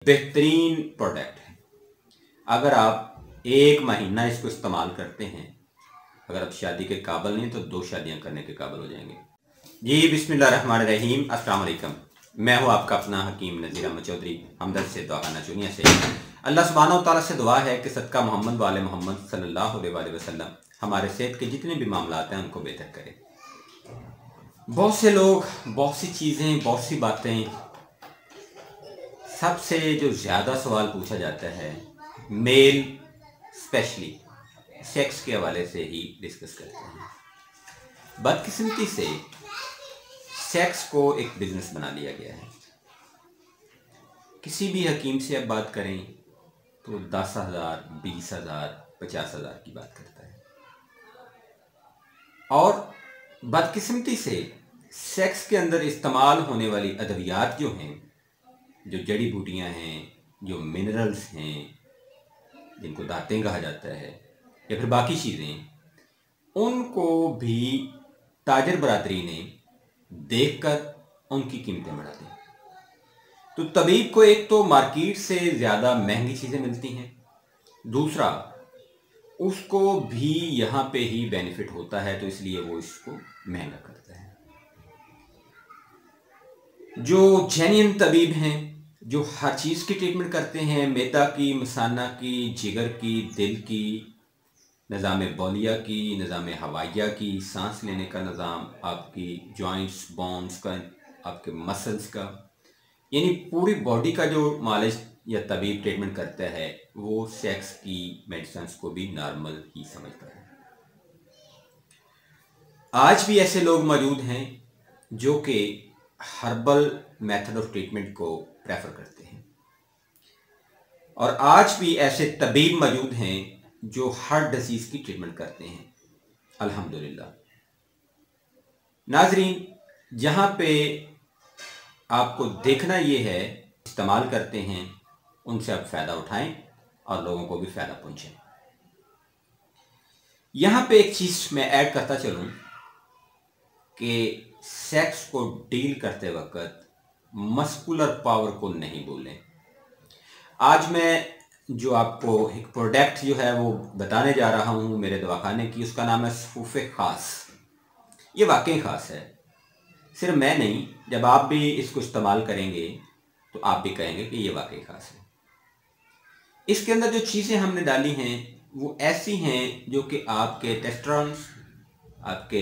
बेहतरीन प्रोडक्ट है। अगर आप एक महीना इसको इस्तेमाल करते हैं, अगर आप शादी के काबिल नहीं तो 2 शादियां करने के काबिल हो जाएंगे। जी बिस्मिल्लाहिर्रहमानिर्रहीम, अस्सलाम वालेकुम। मैं हूं आपका अपना हकीम नज़ीर अहमद चौधरी, हमदर्द से दुआखाना चुनिया से। अल्लाह सुब्हानहू व तआला से दुआ है कि सदका मोहम्मद वाले मोहम्मद सल्लल्लाहु अलैहि वसल्लम हमारे सेहत के जितने भी मामलात हैं उनको बेहतर करे। बहुत से लोग, बहुत सी चीज़ें, बहुत सी बातें, सबसे जो ज़्यादा सवाल पूछा जाता है मेल स्पेशली सेक्स के हवाले से ही डिस्कस करते हैं। बदकिस्मती से सेक्स को एक बिजनेस बना लिया गया है। किसी भी हकीम से आप बात करें तो 10,000, 20,000, 50,000 की बात करता है। और बदकिस्मती से सेक्स के अंदर इस्तेमाल होने वाली अद्वियात जो हैं, जो जड़ी बूटियां हैं, जो मिनरल्स हैं, जिनको दातें कहा जाता है, या फिर बाकी चीज़ें, उनको भी ताजर बरादरी ने देखकर उनकी कीमतें बढ़ा दी। तो तबीब को एक तो मार्केट से ज़्यादा महंगी चीज़ें मिलती हैं, दूसरा उसको भी यहाँ पे ही बेनिफिट होता है, तो इसलिए वो इसको महंगा करता है। जो जेन्युइन तबीब हैं, जो हर चीज़ की ट्रीटमेंट करते हैं, मैदा की, मसाना की, जिगर की, दिल की, निज़ाम बौलिया की, निज़ाम हवाइया की, सांस लेने का निज़ाम, आपकी जॉइंट्स, बोन्स का, आपके मसल्स का, यानी पूरी बॉडी का जो मालिश या तबीब ट्रीटमेंट करता है, वो सेक्स की मेडिसिन को भी नॉर्मल ही समझता है। आज भी ऐसे लोग मौजूद हैं जो कि हर्बल मेथड ऑफ ट्रीटमेंट को प्रेफर करते हैं, और आज भी ऐसे तबीब मौजूद हैं जो हर डिजीज़ की ट्रीटमेंट करते हैं, अल्हम्दुलिल्लाह। नाजरीन, जहाँ पे आपको देखना ये है, इस्तेमाल करते हैं, उनसे आप फ़ायदा उठाएं और लोगों को भी फ़ायदा पहुँचें। यहाँ पे एक चीज़ मैं ऐड करता चलूँ कि सेक्स को डील करते वक्त मस्कुलर पावर को नहीं भूलें। आज मैं जो आपको एक प्रोडक्ट जो है वो बताने जा रहा हूँ मेरे दवाखाने की, उसका नाम है सफूफ़े ख़ास। ये वाकई ख़ास है। सिर्फ मैं नहीं, जब आप भी इसको इस्तेमाल करेंगे तो आप भी कहेंगे कि ये वाकई ख़ास है। इसके अंदर जो चीज़ें हमने डाली हैं वो ऐसी हैं जो कि आपके टेस्टोस्टेरोन, आपके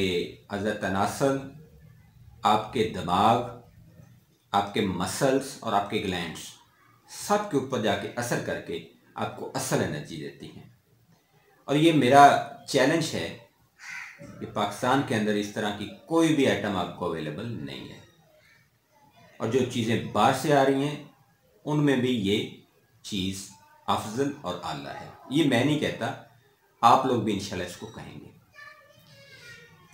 अज़ा तनासल, आपके दिमाग, आपके मसल्स और आपके ग्लैंड्स सब के ऊपर जाके असर करके आपको असल एनर्जी देती हैं। और ये मेरा चैलेंज है कि पाकिस्तान के अंदर इस तरह की कोई भी आइटम आपको अवेलेबल नहीं है, और जो चीज़ें बाहर से आ रही हैं उनमें भी ये चीज़ अफजल और आला है। ये मैं नहीं कहता, आप लोग भी इंशाल्लाह इसको कहेंगे।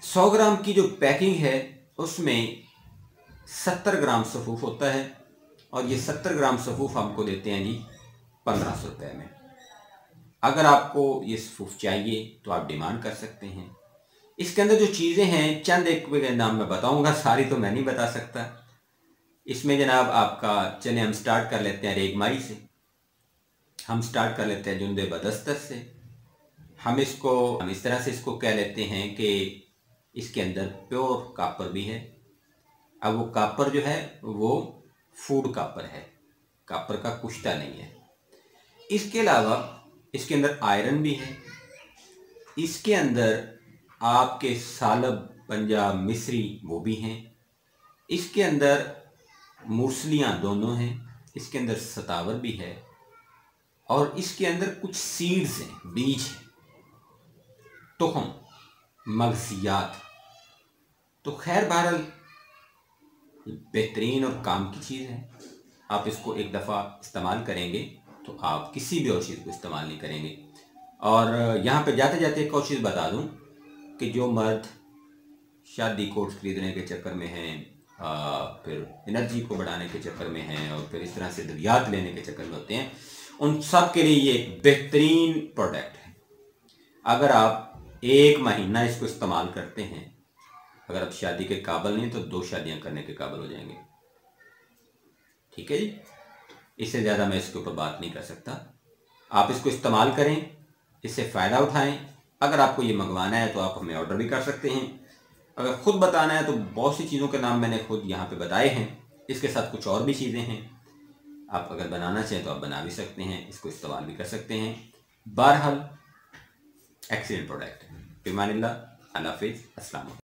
100 ग्राम की जो पैकिंग है उसमें 70 ग्राम सफूफ होता है, और ये 70 ग्राम सफूफ हमको देते हैं जी 1500 रुपये में। अगर आपको ये सफूफ चाहिए तो आप डिमांड कर सकते हैं। इसके अंदर जो चीज़ें हैं, चंद एक नाम मैं बताऊंगा, सारी तो मैं नहीं बता सकता। इसमें जनाब आपका, चले हम स्टार्ट कर लेते हैं रेगमाई से, हम स्टार्ट कर लेते हैं जुंदे बदस्तर से। हम इस तरह से इसको कह लेते हैं कि इसके अंदर प्योर कापर भी है। अब वो कापर जो है वो फूड कापर है, कापर का कुश्ता नहीं है। इसके अलावा इसके अंदर आयरन भी है। इसके अंदर आपके सालब, पंजाब, मिस्री वो भी हैं। इसके अंदर मूसलियाँ दोनों हैं। इसके अंदर सतावर भी है, और इसके अंदर कुछ सीड्स हैं, बीज हैं, तुखम, मगजियात। तो खैर बहरहाल बेहतरीन और काम की चीज़ है। आप इसको एक दफ़ा इस्तेमाल करेंगे तो आप किसी भी और चीज़ को इस्तेमाल नहीं करेंगे। और यहाँ पे जाते जाते एक और चीज़ बता दूँ कि जो मर्द शादी कोट्स खरीदने के चक्कर में हैं, फिर एनर्जी को बढ़ाने के चक्कर में हैं, और फिर इस तरह से दवियात लेने के चक्कर में होते हैं, उन सब के लिए ये एक बेहतरीन प्रोडक्ट है। अगर आप एक महीना इसको इस्तेमाल करते हैं, अगर आप शादी के काबिल नहीं तो 2 शादियां करने के काबिल हो जाएंगे। ठीक है जी। इससे ज़्यादा मैं इसके ऊपर बात नहीं कर सकता। आप इसको इस्तेमाल करें, इससे फ़ायदा उठाएं। अगर आपको ये मंगवाना है तो आप हमें ऑर्डर भी कर सकते हैं। अगर ख़ुद बताना है तो बहुत सी चीज़ों के नाम मैंने खुद यहाँ पे बताए हैं। इसके साथ कुछ और भी चीज़ें हैं, आप अगर बनाना चाहें तो आप बना भी सकते हैं, इसको इस्तेमाल भी कर सकते हैं। बहरहाल एक्सीलेंट प्रोडक्ट। फिमानिल्लाह, अल्लाह हाफिज़, अस्सलाम वालेकुम।